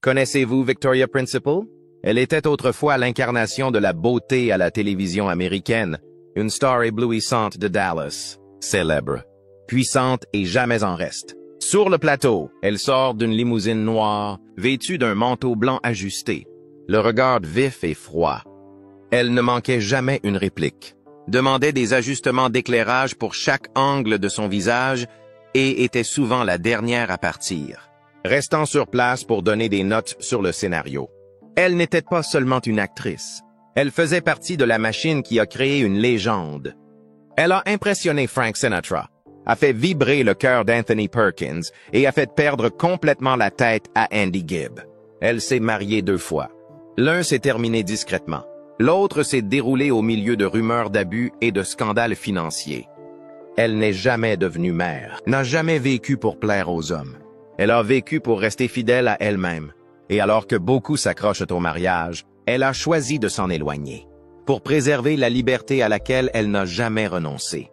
Connaissez-vous Victoria Principal? Elle était autrefois l'incarnation de la beauté à la télévision américaine, une star éblouissante de Dallas, célèbre, puissante et jamais en reste. Sur le plateau, elle sort d'une limousine noire, vêtue d'un manteau blanc ajusté, le regard vif et froid. Elle ne manquait jamais une réplique, demandait des ajustements d'éclairage pour chaque angle de son visage et était souvent la dernière à partir, restant sur place pour donner des notes sur le scénario. Elle n'était pas seulement une actrice. Elle faisait partie de la machine qui a créé une légende. Elle a impressionné Frank Sinatra, a fait vibrer le cœur d'Anthony Perkins et a fait perdre complètement la tête à Andy Gibb. Elle s'est mariée 2 fois. L'un s'est terminé discrètement. L'autre s'est déroulé au milieu de rumeurs d'abus et de scandales financiers. Elle n'est jamais devenue mère, n'a jamais vécu pour plaire aux hommes. Elle a vécu pour rester fidèle à elle-même. Et alors que beaucoup s'accrochent au mariage, elle a choisi de s'en éloigner, pour préserver la liberté à laquelle elle n'a jamais renoncé.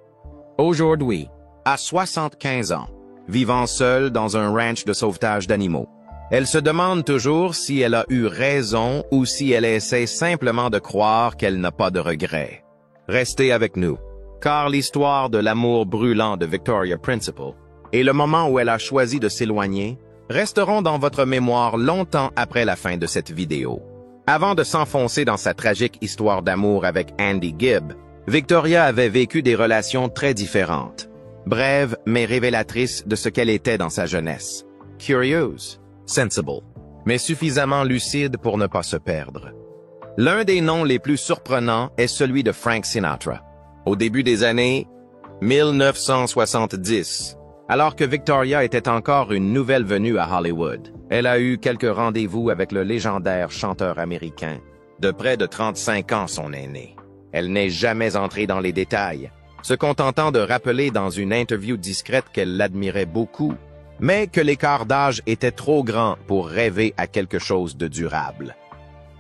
Aujourd'hui, à 75 ans, vivant seule dans un ranch de sauvetage d'animaux, elle se demande toujours si elle a eu raison ou si elle essaie simplement de croire qu'elle n'a pas de regrets. Restez avec nous, car l'histoire de l'amour brûlant de Victoria Principal et le moment où elle a choisi de s'éloigner resteront dans votre mémoire longtemps après la fin de cette vidéo. Avant de s'enfoncer dans sa tragique histoire d'amour avec Andy Gibb, Victoria avait vécu des relations très différentes, brèves mais révélatrices de ce qu'elle était dans sa jeunesse. Curieuse, sensible, mais suffisamment lucide pour ne pas se perdre. L'un des noms les plus surprenants est celui de Frank Sinatra. Au début des années 1970, alors que Victoria était encore une nouvelle venue à Hollywood, elle a eu quelques rendez-vous avec le légendaire chanteur américain, de près de 35 ans son aîné. Elle n'est jamais entrée dans les détails, se contentant de rappeler dans une interview discrète qu'elle l'admirait beaucoup, mais que l'écart d'âge était trop grand pour rêver à quelque chose de durable.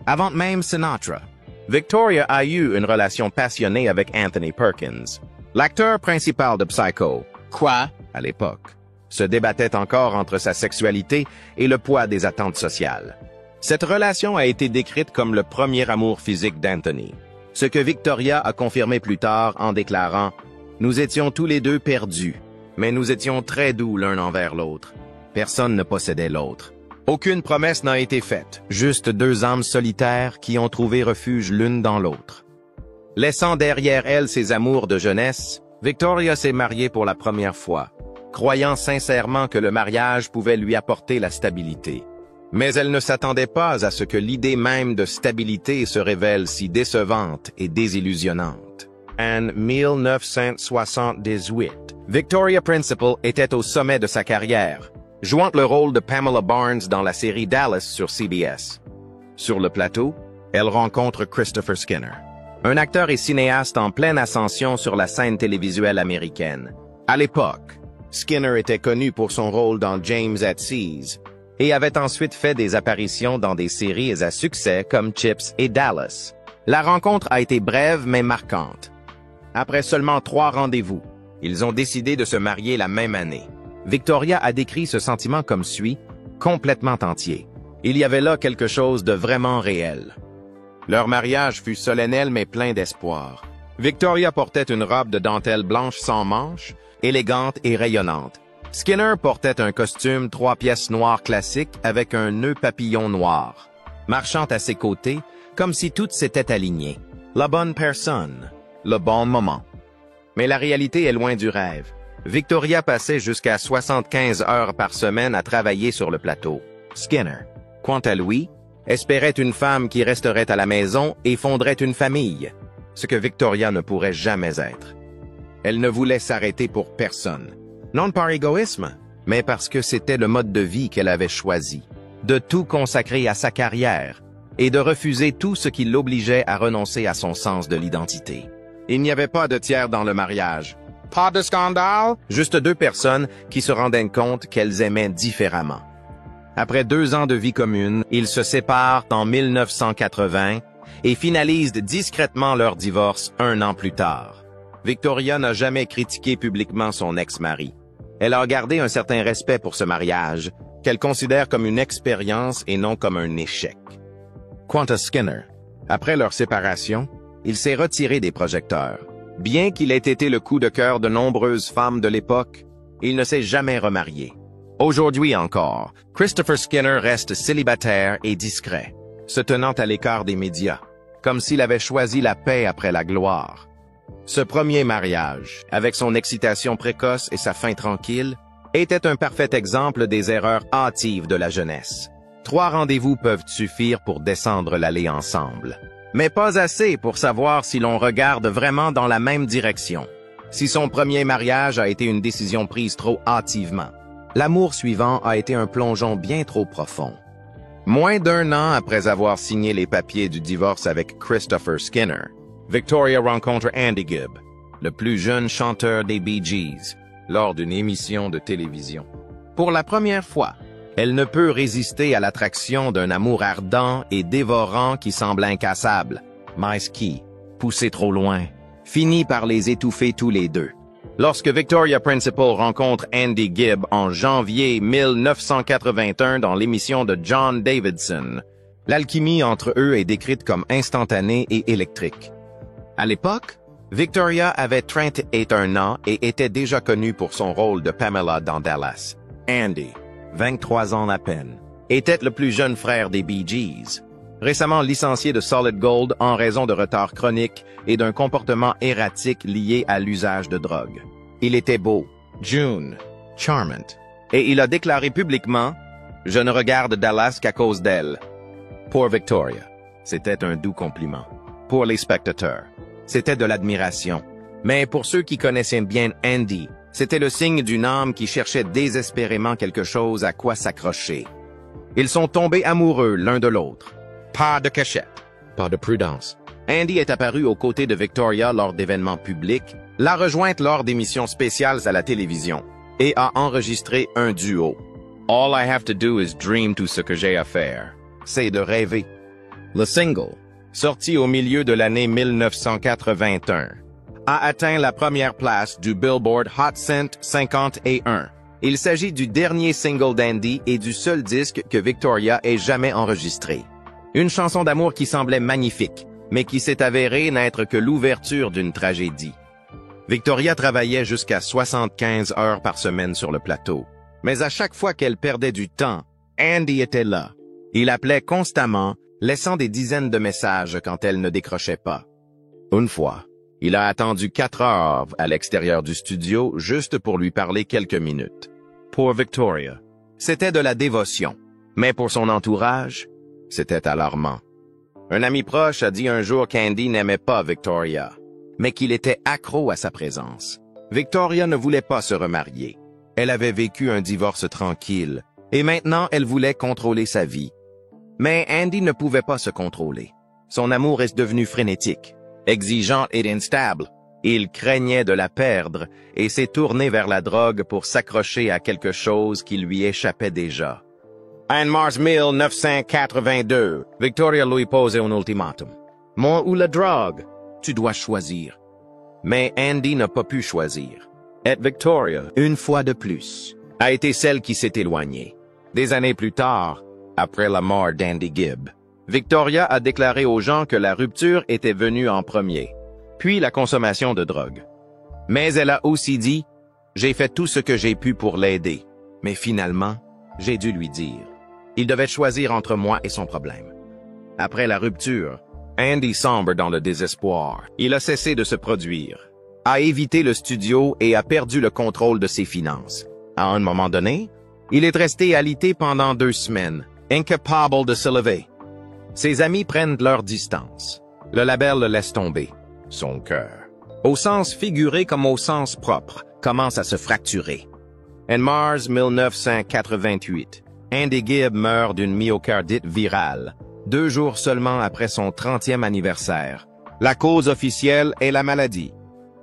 Avant même Sinatra, Victoria a eu une relation passionnée avec Anthony Perkins, l'acteur principal de Psycho. Quoi? À l'époque, se débattait encore entre sa sexualité et le poids des attentes sociales. Cette relation a été décrite comme le premier amour physique d'Anthony, ce que Victoria a confirmé plus tard en déclarant « Nous étions tous les deux perdus, mais nous étions très doux l'un envers l'autre. Personne ne possédait l'autre. Aucune promesse n'a été faite, juste 2 âmes solitaires qui ont trouvé refuge l'une dans l'autre. » Laissant derrière elle ses amours de jeunesse, Victoria s'est mariée pour la première fois, croyant sincèrement que le mariage pouvait lui apporter la stabilité. Mais elle ne s'attendait pas à ce que l'idée même de stabilité se révèle si décevante et désillusionnante. En 1978, Victoria Principal était au sommet de sa carrière, jouant le rôle de Pamela Barnes dans la série Dallas sur CBS. Sur le plateau, elle rencontre Christopher Skinner, un acteur et cinéaste en pleine ascension sur la scène télévisuelle américaine. À l'époque, Skinner était connu pour son rôle dans James at Seas et avait ensuite fait des apparitions dans des séries à succès comme Chips et Dallas. La rencontre a été brève mais marquante. Après seulement 3 rendez-vous, ils ont décidé de se marier la même année. Victoria a décrit ce sentiment comme suit, complètement entier. Il y avait là quelque chose de vraiment réel. Leur mariage fut solennel mais plein d'espoir. Victoria portait une robe de dentelle blanche sans manches, élégante et rayonnante. Skinner portait un costume 3 pièces noires classique avec un nœud papillon noir, marchant à ses côtés comme si tout s'était aligné. La bonne personne, le bon moment. Mais la réalité est loin du rêve. Victoria passait jusqu'à 75 heures par semaine à travailler sur le plateau. Skinner, quant à lui, espérait une femme qui resterait à la maison et fonderait une famille, ce que Victoria ne pourrait jamais être. Elle ne voulait s'arrêter pour personne, non par égoïsme, mais parce que c'était le mode de vie qu'elle avait choisi, de tout consacrer à sa carrière et de refuser tout ce qui l'obligeait à renoncer à son sens de l'identité. Il n'y avait pas de tiers dans le mariage. Pas de scandale? Juste 2 personnes qui se rendaient compte qu'elles aimaient différemment. Après 2 ans de vie commune, ils se séparent en 1980 et finalisent discrètement leur divorce 1 an plus tard. Victoria n'a jamais critiqué publiquement son ex-mari. Elle a gardé un certain respect pour ce mariage, qu'elle considère comme une expérience et non comme un échec. Quant à Skinner, après leur séparation, il s'est retiré des projecteurs. Bien qu'il ait été le coup de cœur de nombreuses femmes de l'époque, il ne s'est jamais remarié. Aujourd'hui encore, Christopher Skinner reste célibataire et discret, se tenant à l'écart des médias, comme s'il avait choisi la paix après la gloire. Ce premier mariage, avec son excitation précoce et sa fin tranquille, était un parfait exemple des erreurs hâtives de la jeunesse. 3 rendez-vous peuvent suffire pour descendre l'allée ensemble, mais pas assez pour savoir si l'on regarde vraiment dans la même direction. Si son premier mariage a été une décision prise trop hâtivement, l'amour suivant a été un plongeon bien trop profond. Moins d'1 an après avoir signé les papiers du divorce avec Christopher Skinner, Victoria rencontre Andy Gibb, le plus jeune chanteur des Bee Gees, lors d'une émission de télévision. Pour la première fois, elle ne peut résister à l'attraction d'un amour ardent et dévorant qui semble incassable. Mais qui, poussé trop loin, finit par les étouffer tous les deux. Lorsque Victoria Principal rencontre Andy Gibb en janvier 1981 dans l'émission de John Davidson, l'alchimie entre eux est décrite comme instantanée et électrique. À l'époque, Victoria avait 31 ans et était déjà connue pour son rôle de Pamela dans Dallas. Andy, 23 ans à peine, était le plus jeune frère des Bee Gees, récemment licencié de Solid Gold en raison de retard chronique et d'un comportement erratique lié à l'usage de drogue. Il était beau, June, charmant, et il a déclaré publiquement « Je ne regarde Dallas qu'à cause d'elle ». Pour Victoria, c'était un doux compliment. Pour les spectateurs, c'était de l'admiration. Mais pour ceux qui connaissaient bien Andy, c'était le signe d'une âme qui cherchait désespérément quelque chose à quoi s'accrocher. Ils sont tombés amoureux l'un de l'autre. Pas de cachette, pas de prudence. Andy est apparu aux côtés de Victoria lors d'événements publics, l'a rejointe lors d'émissions spéciales à la télévision et a enregistré un duo. All I have to do is dream tout ce que j'ai à faire. C'est de rêver. Le single, sorti au milieu de l'année 1981, a atteint la première place du Billboard Hot 100 51. Il s'agit du dernier single d'Andy et du seul disque que Victoria ait jamais enregistré. Une chanson d'amour qui semblait magnifique, mais qui s'est avérée n'être que l'ouverture d'une tragédie. Victoria travaillait jusqu'à 75 heures par semaine sur le plateau, mais à chaque fois qu'elle perdait du temps, Andy était là. Il appelait constamment, laissant des dizaines de messages quand elle ne décrochait pas. Une fois, il a attendu 4 heures à l'extérieur du studio juste pour lui parler quelques minutes. Pour Victoria, c'était de la dévotion, mais pour son entourage, c'était alarmant. Un ami proche a dit un jour qu'Andy n'aimait pas Victoria, mais qu'il était accro à sa présence. Victoria ne voulait pas se remarier. Elle avait vécu un divorce tranquille, et maintenant elle voulait contrôler sa vie. Mais Andy ne pouvait pas se contrôler. Son amour est devenu frénétique, exigeant et instable. Il craignait de la perdre et s'est tourné vers la drogue pour s'accrocher à quelque chose qui lui échappait déjà. En mars 1982, Victoria lui posait un ultimatum. « Moi ou la drogue? Tu dois choisir. » Mais Andy n'a pas pu choisir. Et Victoria, une fois de plus, a été celle qui s'est éloignée. Des années plus tard, après la mort d'Andy Gibb, Victoria a déclaré aux gens que la rupture était venue en premier, puis la consommation de drogue. Mais elle a aussi dit « J'ai fait tout ce que j'ai pu pour l'aider, mais finalement, j'ai dû lui dire. Il devait choisir entre moi et son problème. » Après la rupture, Andy sombre dans le désespoir. Il a cessé de se produire, a évité le studio et a perdu le contrôle de ses finances. À un moment donné, il est resté alité pendant 2 semaines, incapable de se lever. Ses amis prennent leur distance. Le label le laisse tomber. Son cœur, au sens figuré comme au sens propre, commence à se fracturer. En mars 1988, Andy Gibb meurt d'une myocardite virale, 2 jours seulement après son 30e anniversaire. La cause officielle est la maladie.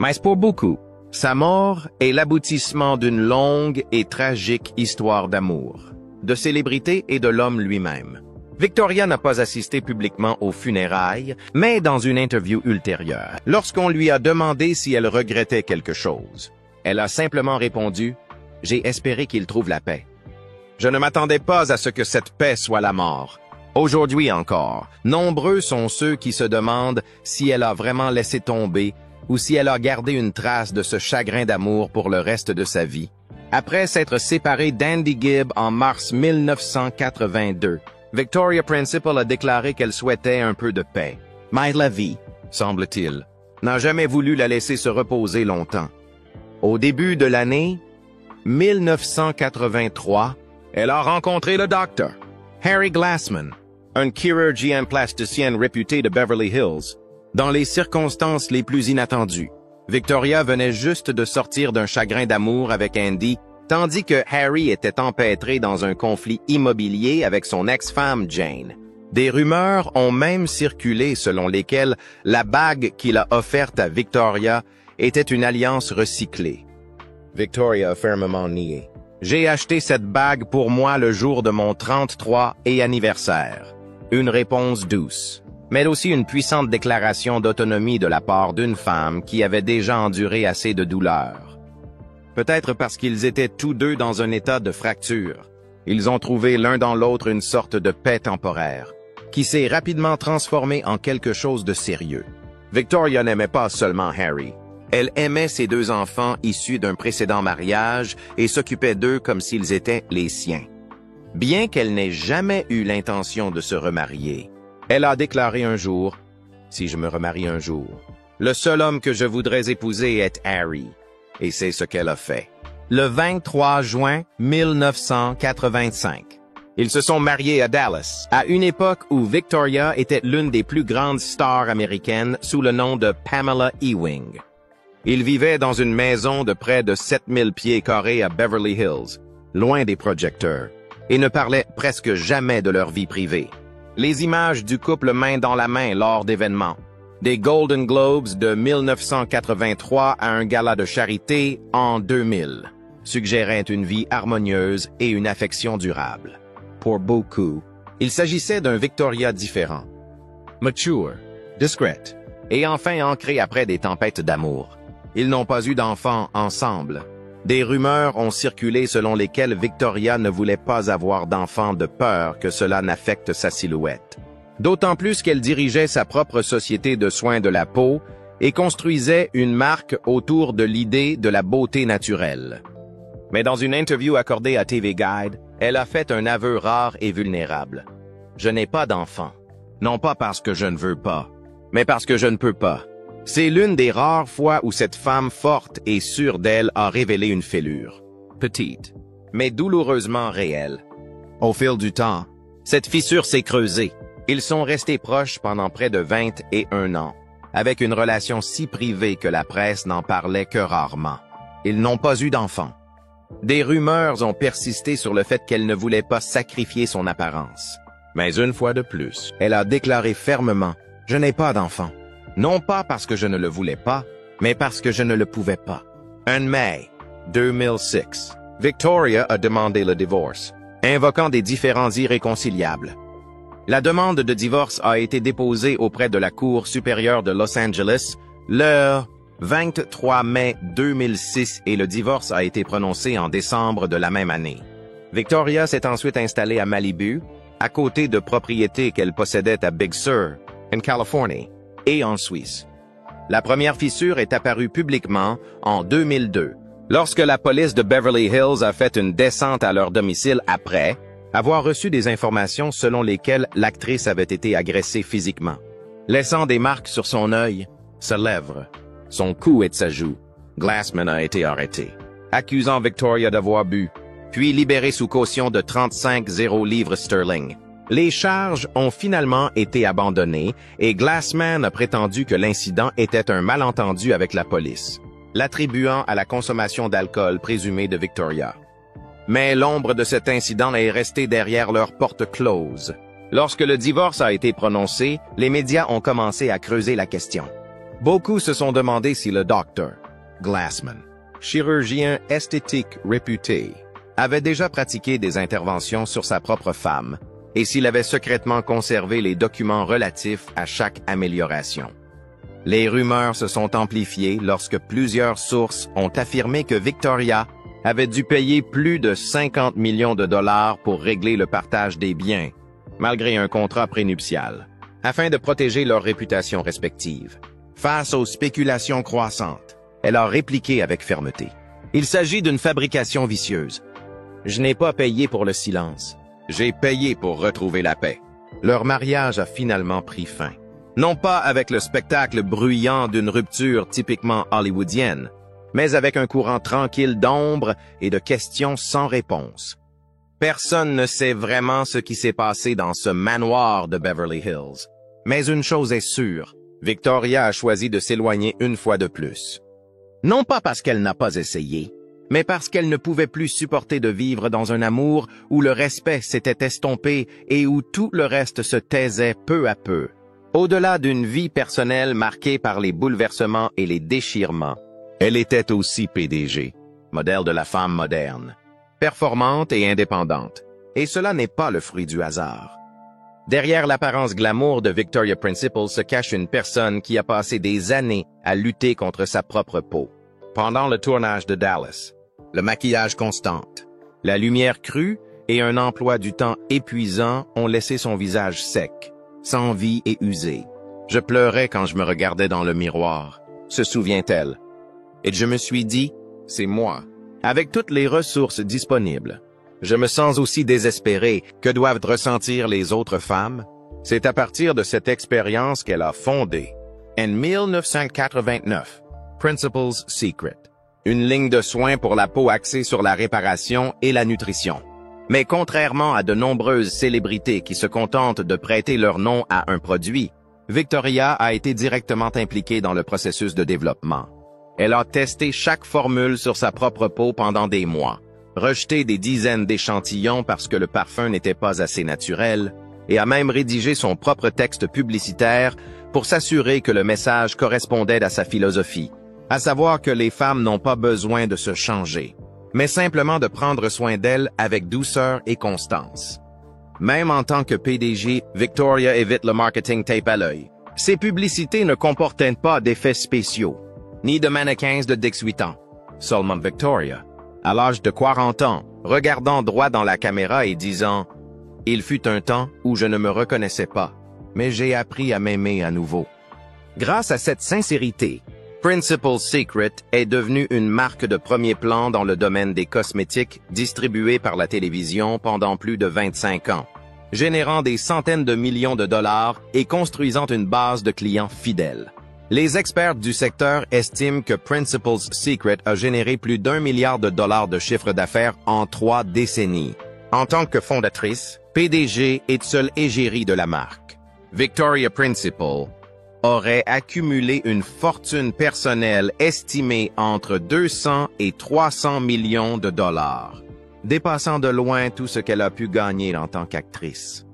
Mais pour beaucoup, sa mort est l'aboutissement d'une longue et tragique histoire d'amour, de célébrité et de l'homme lui-même. Victoria n'a pas assisté publiquement aux funérailles, mais dans une interview ultérieure, lorsqu'on lui a demandé si elle regrettait quelque chose, elle a simplement répondu « J'ai espéré qu'il trouve la paix. » Je ne m'attendais pas à ce que cette paix soit la mort. Aujourd'hui encore, nombreux sont ceux qui se demandent si elle a vraiment laissé tomber ou si elle a gardé une trace de ce chagrin d'amour pour le reste de sa vie. Après s'être séparée d'Andy Gibb en mars 1982, Victoria Principal a déclaré qu'elle souhaitait un peu de paix. Mais la vie, semble-t-il, n'a jamais voulu la laisser se reposer longtemps. Au début de l'année 1983, elle a rencontré le docteur Harry Glassman, un chirurgien plasticien réputé de Beverly Hills. Dans les circonstances les plus inattendues, Victoria venait juste de sortir d'un chagrin d'amour avec Andy, tandis que Harry était empêtré dans un conflit immobilier avec son ex-femme Jane. Des rumeurs ont même circulé selon lesquelles la bague qu'il a offerte à Victoria était une alliance recyclée. Victoria a fermement nié. « J'ai acheté cette bague pour moi le jour de mon 33 et anniversaire. » Une réponse douce, mais aussi une puissante déclaration d'autonomie de la part d'une femme qui avait déjà enduré assez de douleur. Peut-être parce qu'ils étaient tous deux dans un état de fracture, ils ont trouvé l'un dans l'autre une sorte de paix temporaire, qui s'est rapidement transformée en quelque chose de sérieux. Victoria n'aimait pas seulement Harry. Elle aimait ses deux enfants issus d'un précédent mariage et s'occupait d'eux comme s'ils étaient les siens. Bien qu'elle n'ait jamais eu l'intention de se remarier, elle a déclaré un jour, « Si je me remarie un jour, le seul homme que je voudrais épouser est Harry. » Et c'est ce qu'elle a fait. Le 23 juin 1985, ils se sont mariés à Dallas, à une époque où Victoria était l'une des plus grandes stars américaines sous le nom de Pamela Ewing. Ils vivaient dans une maison de près de 7000 pieds carrés à Beverly Hills, loin des projecteurs, et ne parlaient presque jamais de leur vie privée. Les images du couple main dans la main lors d'événements, des Golden Globes de 1983 à un gala de charité en 2000, suggéraient une vie harmonieuse et une affection durable. Pour beaucoup, il s'agissait d'un Victoria différent, mature, discrète, et enfin ancré après des tempêtes d'amour. Ils n'ont pas eu d'enfants ensemble. Des rumeurs ont circulé selon lesquelles Victoria ne voulait pas avoir d'enfants de peur que cela n'affecte sa silhouette. D'autant plus qu'elle dirigeait sa propre société de soins de la peau et construisait une marque autour de l'idée de la beauté naturelle. Mais dans une interview accordée à TV Guide, elle a fait un aveu rare et vulnérable. « Je n'ai pas d'enfant. Non pas parce que je ne veux pas, mais parce que je ne peux pas. » C'est l'une des rares fois où cette femme forte et sûre d'elle a révélé une fêlure. Petite, mais douloureusement réelle. Au fil du temps, cette fissure s'est creusée. Ils sont restés proches pendant près de 21 ans, avec une relation si privée que la presse n'en parlait que rarement. Ils n'ont pas eu d'enfants. Des rumeurs ont persisté sur le fait qu'elle ne voulait pas sacrifier son apparence. Mais une fois de plus, elle a déclaré fermement « Je n'ai pas d'enfant. » Non pas parce que je ne le voulais pas, mais parce que je ne le pouvais pas. En mai 2006, Victoria a demandé le divorce, invoquant des différends irréconciliables. La demande de divorce a été déposée auprès de la Cour supérieure de Los Angeles le 23 mai 2006 et le divorce a été prononcé en décembre de la même année. Victoria s'est ensuite installée à Malibu, à côté de propriétés qu'elle possédait à Big Sur, en Californie, et en Suisse. La première fissure est apparue publiquement en 2002, lorsque la police de Beverly Hills a fait une descente à leur domicile après avoir reçu des informations selon lesquelles l'actrice avait été agressée physiquement, laissant des marques sur son œil, sa lèvre, son cou et de sa joue. Glassman a été arrêté, accusant Victoria d'avoir bu, puis libéré sous caution de 35,0 livres sterling. Les charges ont finalement été abandonnées et Glassman a prétendu que l'incident était un malentendu avec la police, l'attribuant à la consommation d'alcool présumée de Victoria. Mais l'ombre de cet incident est restée derrière leurs portes closes. Lorsque le divorce a été prononcé, les médias ont commencé à creuser la question. Beaucoup se sont demandé si le docteur Glassman, chirurgien esthétique réputé, avait déjà pratiqué des interventions sur sa propre femme, et s'il avait secrètement conservé les documents relatifs à chaque amélioration. Les rumeurs se sont amplifiées lorsque plusieurs sources ont affirmé que Victoria avait dû payer plus de 50 millions de dollars pour régler le partage des biens, malgré un contrat prénuptial, afin de protéger leur réputation respective. Face aux spéculations croissantes, elle a répliqué avec fermeté. Il s'agit d'une fabrication vicieuse. Je n'ai pas payé pour le silence. J'ai payé pour retrouver la paix. Leur mariage a finalement pris fin. Non pas avec le spectacle bruyant d'une rupture typiquement hollywoodienne, mais avec un courant tranquille d'ombre et de questions sans réponse. Personne ne sait vraiment ce qui s'est passé dans ce manoir de Beverly Hills. Mais une chose est sûre, Victoria a choisi de s'éloigner une fois de plus. Non pas parce qu'elle n'a pas essayé, mais parce qu'elle ne pouvait plus supporter de vivre dans un amour où le respect s'était estompé et où tout le reste se taisait peu à peu. Au-delà d'une vie personnelle marquée par les bouleversements et les déchirements, elle était aussi PDG, modèle de la femme moderne, performante et indépendante. Et cela n'est pas le fruit du hasard. Derrière l'apparence glamour de Victoria Principal se cache une personne qui a passé des années à lutter contre sa propre peau. Pendant le tournage de Dallas, le maquillage constant, la lumière crue et un emploi du temps épuisant ont laissé son visage sec, sans vie et usé. Je pleurais quand je me regardais dans le miroir, se souvient-elle. Et je me suis dit, c'est moi. Avec toutes les ressources disponibles, je me sens aussi désespéré. Que doivent ressentir les autres femmes? C'est à partir de cette expérience qu'elle a fondé, en 1989, Principal's Secret, une ligne de soins pour la peau axée sur la réparation et la nutrition. Mais contrairement à de nombreuses célébrités qui se contentent de prêter leur nom à un produit, Victoria a été directement impliquée dans le processus de développement. Elle a testé chaque formule sur sa propre peau pendant des mois, rejeté des dizaines d'échantillons parce que le parfum n'était pas assez naturel, et a même rédigé son propre texte publicitaire pour s'assurer que le message correspondait à sa philosophie, à savoir que les femmes n'ont pas besoin de se changer, mais simplement de prendre soin d'elles avec douceur et constance. Même en tant que PDG, Victoria évite le marketing tape à l'œil. Ses publicités ne comportaient pas d'effets spéciaux, ni de mannequins de 18 ans. Seulement Victoria, à l'âge de 40 ans, regardant droit dans la caméra et disant « Il fut un temps où je ne me reconnaissais pas, mais j'ai appris à m'aimer à nouveau. » Grâce à cette sincérité, Principal's Secret est devenue une marque de premier plan dans le domaine des cosmétiques distribuée par la télévision pendant plus de 25 ans, générant des centaines de millions de dollars et construisant une base de clients fidèles. Les experts du secteur estiment que Principal's Secret a généré plus d'1 milliard de dollars de chiffre d'affaires en 3 décennies. En tant que fondatrice, PDG et seule égérie de la marque, Victoria Principal aurait accumulé une fortune personnelle estimée entre 200 et 300 millions de dollars, dépassant de loin tout ce qu'elle a pu gagner en tant qu'actrice.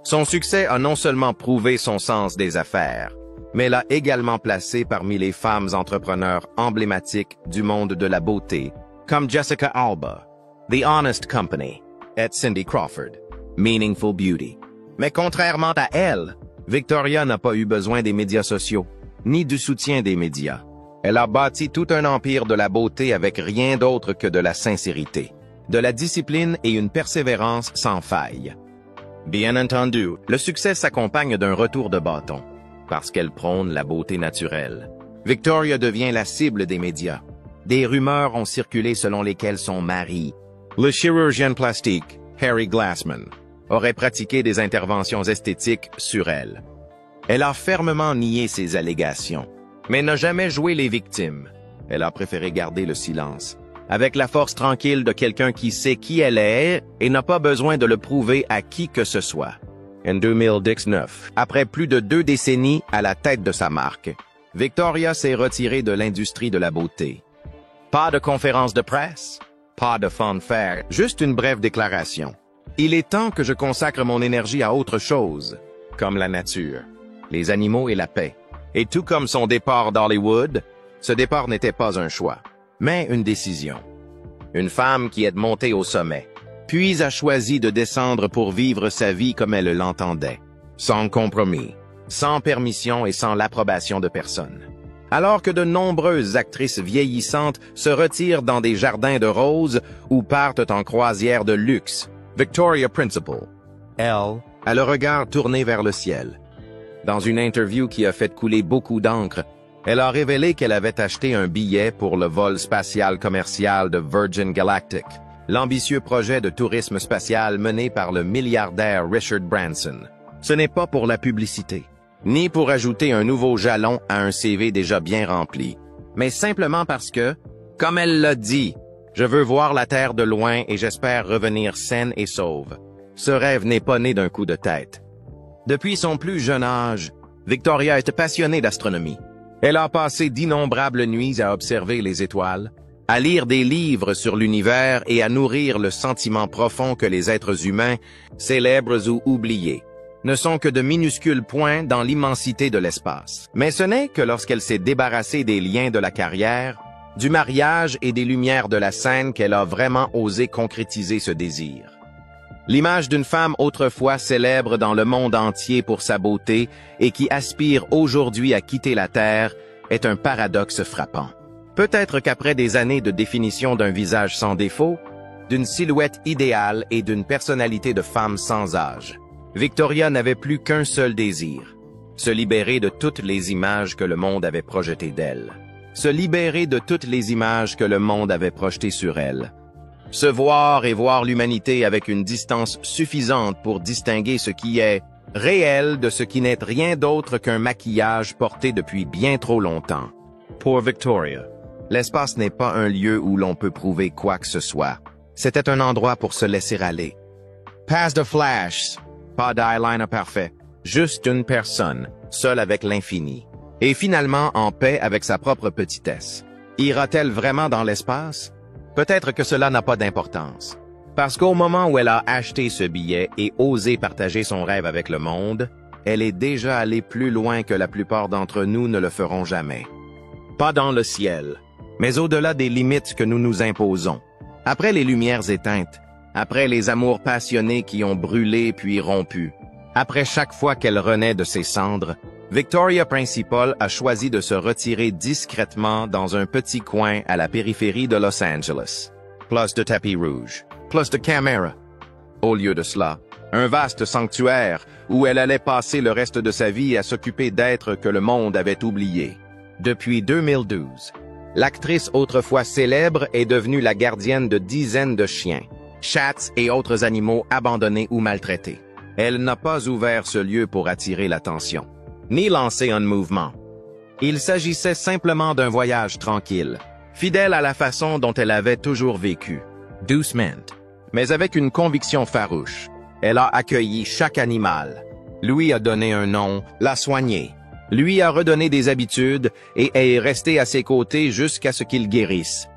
Son succès a non seulement prouvé son sens des affaires, mais l'a également placée parmi les femmes entrepreneurs emblématiques du monde de la beauté, comme Jessica Alba, The Honest Company, et Cindy Crawford, Meaningful Beauty. Mais contrairement à elle, Victoria n'a pas eu besoin des médias sociaux, ni du soutien des médias. Elle a bâti tout un empire de la beauté avec rien d'autre que de la sincérité, de la discipline et une persévérance sans faille. Bien entendu, le succès s'accompagne d'un retour de bâton, parce qu'elle prône la beauté naturelle. Victoria devient la cible des médias. Des rumeurs ont circulé selon lesquelles son mari, le chirurgien plastique Harry Glassman, aurait pratiqué des interventions esthétiques sur elle. Elle a fermement nié ces allégations, mais n'a jamais joué les victimes. Elle a préféré garder le silence, avec la force tranquille de quelqu'un qui sait qui elle est et n'a pas besoin de le prouver à qui que ce soit. En 2019, après plus de 2 décennies à la tête de sa marque, Victoria s'est retirée de l'industrie de la beauté. Pas de conférence de presse, pas de fanfare, juste une brève déclaration. Il est temps que je consacre mon énergie à autre chose, comme la nature, les animaux et la paix. Et tout comme son départ d'Hollywood, ce départ n'était pas un choix, mais une décision. Une femme qui est montée au sommet, puis a choisi de descendre pour vivre sa vie comme elle l'entendait, sans compromis, sans permission et sans l'approbation de personne. Alors que de nombreuses actrices vieillissantes se retirent dans des jardins de roses ou partent en croisière de luxe, Victoria Principal, elle, a le regard tourné vers le ciel. Dans une interview qui a fait couler beaucoup d'encre, elle a révélé qu'elle avait acheté un billet pour le vol spatial commercial de Virgin Galactic, l'ambitieux projet de tourisme spatial mené par le milliardaire Richard Branson. Ce n'est pas pour la publicité, ni pour ajouter un nouveau jalon à un CV déjà bien rempli, mais simplement parce que, comme elle l'a dit, « Je veux voir la Terre de loin et j'espère revenir saine et sauve. » Ce rêve n'est pas né d'un coup de tête. Depuis son plus jeune âge, Victoria est passionnée d'astronomie. Elle a passé d'innombrables nuits à observer les étoiles, à lire des livres sur l'univers et à nourrir le sentiment profond que les êtres humains, célèbres ou oubliés, ne sont que de minuscules points dans l'immensité de l'espace. Mais ce n'est que lorsqu'elle s'est débarrassée des liens de la carrière, du mariage et des lumières de la scène qu'elle a vraiment osé concrétiser ce désir. L'image d'une femme autrefois célèbre dans le monde entier pour sa beauté et qui aspire aujourd'hui à quitter la Terre est un paradoxe frappant. Peut-être qu'après des années de définition d'un visage sans défaut, d'une silhouette idéale et d'une personnalité de femme sans âge, Victoria n'avait plus qu'un seul désir, se libérer de toutes les images que le monde avait projetées d'elle. Se libérer de toutes les images que le monde avait projetées sur elle. Se voir et voir l'humanité avec une distance suffisante pour distinguer ce qui est réel de ce qui n'est rien d'autre qu'un maquillage porté depuis bien trop longtemps. Pour Victoria, l'espace n'est pas un lieu où l'on peut prouver quoi que ce soit. C'était un endroit pour se laisser aller. Pas de flash, pas d'eyeliner parfait, juste une personne, seule avec l'infini, et finalement en paix avec sa propre petitesse. Ira-t-elle vraiment dans l'espace? Peut-être que cela n'a pas d'importance. Parce qu'au moment où elle a acheté ce billet et osé partager son rêve avec le monde, elle est déjà allée plus loin que la plupart d'entre nous ne le feront jamais. Pas dans le ciel, mais au-delà des limites que nous nous imposons. Après les lumières éteintes, après les amours passionnés qui ont brûlé puis rompu, après chaque fois qu'elle renaît de ses cendres, Victoria Principal a choisi de se retirer discrètement dans un petit coin à la périphérie de Los Angeles. Place de tapis rouge, place de caméra. Au lieu de cela, un vaste sanctuaire où elle allait passer le reste de sa vie à s'occuper d'êtres que le monde avait oubliés. Depuis 2012, l'actrice autrefois célèbre est devenue la gardienne de dizaines de chiens, chats et autres animaux abandonnés ou maltraités. Elle n'a pas ouvert ce lieu pour attirer l'attention, ni lancer un mouvement. Il s'agissait simplement d'un voyage tranquille, fidèle à la façon dont elle avait toujours vécu, doucement, mais avec une conviction farouche. Elle a accueilli chaque animal, lui a donné un nom, l'a soigné, lui a redonné des habitudes et est restée à ses côtés jusqu'à ce qu'il guérisse.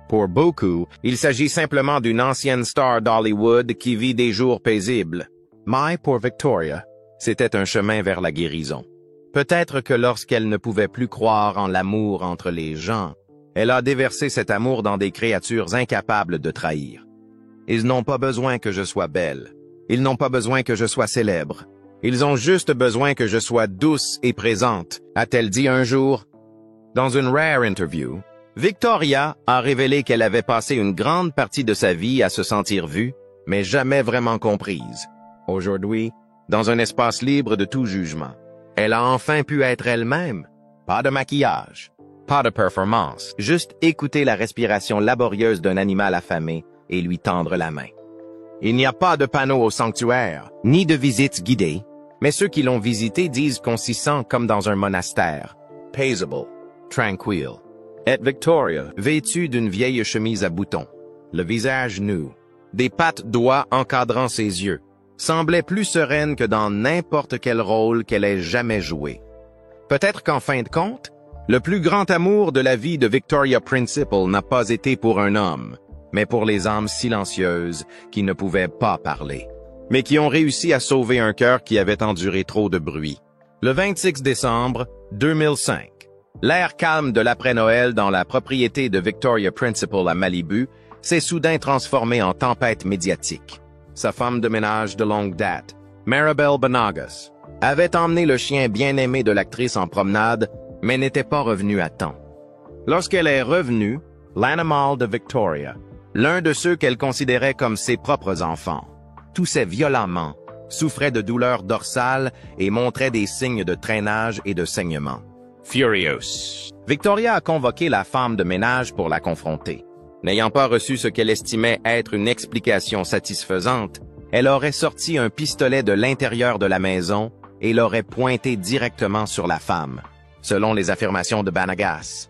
Pour beaucoup, il s'agit simplement d'une ancienne star d'Hollywood qui vit des jours paisibles. Mais pour Victoria, c'était un chemin vers la guérison. Peut-être que lorsqu'elle ne pouvait plus croire en l'amour entre les gens, elle a déversé cet amour dans des créatures incapables de trahir. Ils n'ont pas besoin que je sois belle. Ils n'ont pas besoin que je sois célèbre. Ils ont juste besoin que je sois douce et présente, a-t-elle dit un jour. Dans une rare interview, Victoria a révélé qu'elle avait passé une grande partie de sa vie à se sentir vue, mais jamais vraiment comprise. Aujourd'hui, dans un espace libre de tout jugement, elle a enfin pu être elle-même. Pas de maquillage, pas de performance, juste écouter la respiration laborieuse d'un animal affamé et lui tendre la main. Il n'y a pas de panneau au sanctuaire, ni de visite guidée, mais ceux qui l'ont visité disent qu'on s'y sent comme dans un monastère. Paisible, tranquille. Et Victoria, vêtue d'une vieille chemise à boutons, le visage nu, des pattes d'oie encadrant ses yeux, semblait plus sereine que dans n'importe quel rôle qu'elle ait jamais joué. Peut-être qu'en fin de compte, le plus grand amour de la vie de Victoria Principal n'a pas été pour un homme, mais pour les âmes silencieuses qui ne pouvaient pas parler, mais qui ont réussi à sauver un cœur qui avait enduré trop de bruit. Le 26 décembre 2005, l'air calme de l'après-Noël dans la propriété de Victoria Principal à Malibu s'est soudain transformé en tempête médiatique. Sa femme de ménage de longue date, Maribel Banagas, avait emmené le chien bien-aimé de l'actrice en promenade mais n'était pas revenue à temps. Lorsqu'elle est revenue, l'animal de Victoria, l'un de ceux qu'elle considérait comme ses propres enfants, toussait violemment, souffrait de douleurs dorsales et montrait des signes de traînage et de saignement. Furious. Victoria a convoqué la femme de ménage pour la confronter. N'ayant pas reçu ce qu'elle estimait être une explication satisfaisante, elle aurait sorti un pistolet de l'intérieur de la maison et l'aurait pointé directement sur la femme, selon les affirmations de Banagas.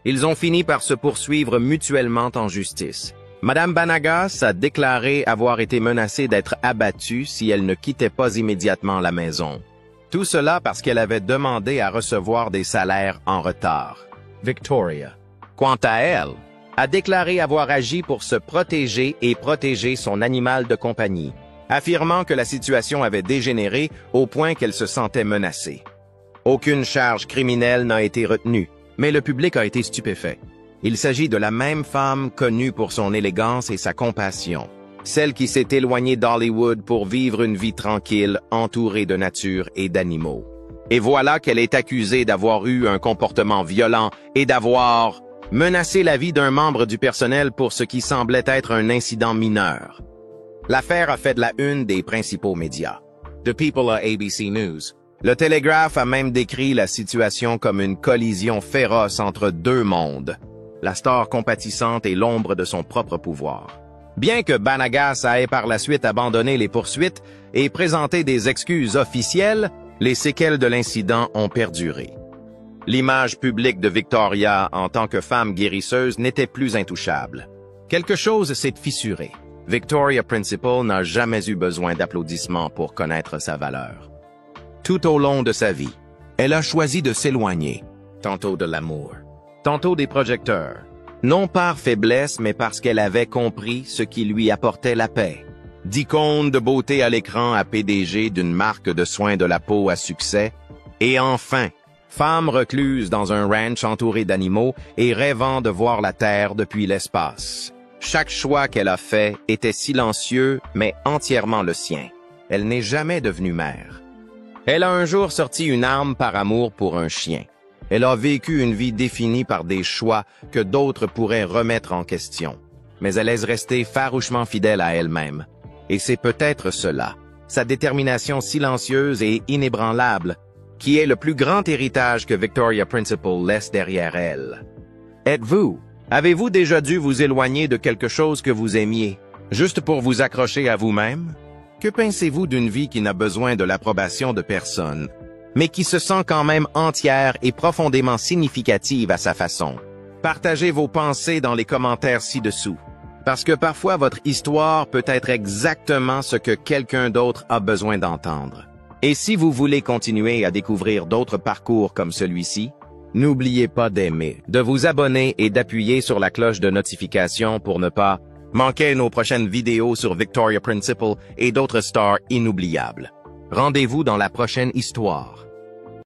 Ils ont fini par se poursuivre mutuellement en justice. Madame Banagas a déclaré avoir été menacée d'être abattue si elle ne quittait pas immédiatement la maison. Tout cela parce qu'elle avait demandé à recevoir des salaires en retard. Victoria, quant à elle, a déclaré avoir agi pour se protéger et protéger son animal de compagnie, affirmant que la situation avait dégénéré au point qu'elle se sentait menacée. Aucune charge criminelle n'a été retenue, mais le public a été stupéfait. Il s'agit de la même femme connue pour son élégance et sa compassion, celle qui s'est éloignée d'Hollywood pour vivre une vie tranquille, entourée de nature et d'animaux. Et voilà qu'elle est accusée d'avoir eu un comportement violent et d'avoir menacé la vie d'un membre du personnel pour ce qui semblait être un incident mineur. L'affaire a fait de la une des principaux médias. The People à ABC News. Le Telegraph a même décrit la situation comme une collision féroce entre deux mondes, la star compatissante et l'ombre de son propre pouvoir. Bien que Banagas ait par la suite abandonné les poursuites et présenté des excuses officielles, les séquelles de l'incident ont perduré. L'image publique de Victoria en tant que femme guérisseuse n'était plus intouchable. Quelque chose s'est fissuré. Victoria Principal n'a jamais eu besoin d'applaudissements pour connaître sa valeur. Tout au long de sa vie, elle a choisi de s'éloigner, tantôt de l'amour, tantôt des projecteurs, non par faiblesse mais parce qu'elle avait compris ce qui lui apportait la paix. D'icône de beauté à l'écran à PDG d'une marque de soins de la peau à succès, et enfin, femme recluse dans un ranch entouré d'animaux et rêvant de voir la Terre depuis l'espace. Chaque choix qu'elle a fait était silencieux mais entièrement le sien. Elle n'est jamais devenue mère. Elle a un jour sorti une arme par amour pour un chien. Elle a vécu une vie définie par des choix que d'autres pourraient remettre en question. Mais elle est restée farouchement fidèle à elle-même. Et c'est peut-être cela, sa détermination silencieuse et inébranlable, qui est le plus grand héritage que Victoria Principal laisse derrière elle. Avez-vous déjà dû vous éloigner de quelque chose que vous aimiez, juste pour vous accrocher à vous-même? Que pensez-vous d'une vie qui n'a besoin de l'approbation de personne, mais qui se sent quand même entière et profondément significative à sa façon? Partagez vos pensées dans les commentaires ci-dessous, parce que parfois votre histoire peut être exactement ce que quelqu'un d'autre a besoin d'entendre. Et si vous voulez continuer à découvrir d'autres parcours comme celui-ci, n'oubliez pas d'aimer, de vous abonner et d'appuyer sur la cloche de notification pour ne pas manquer nos prochaines vidéos sur Victoria Principal et d'autres stars inoubliables. Rendez-vous dans la prochaine histoire.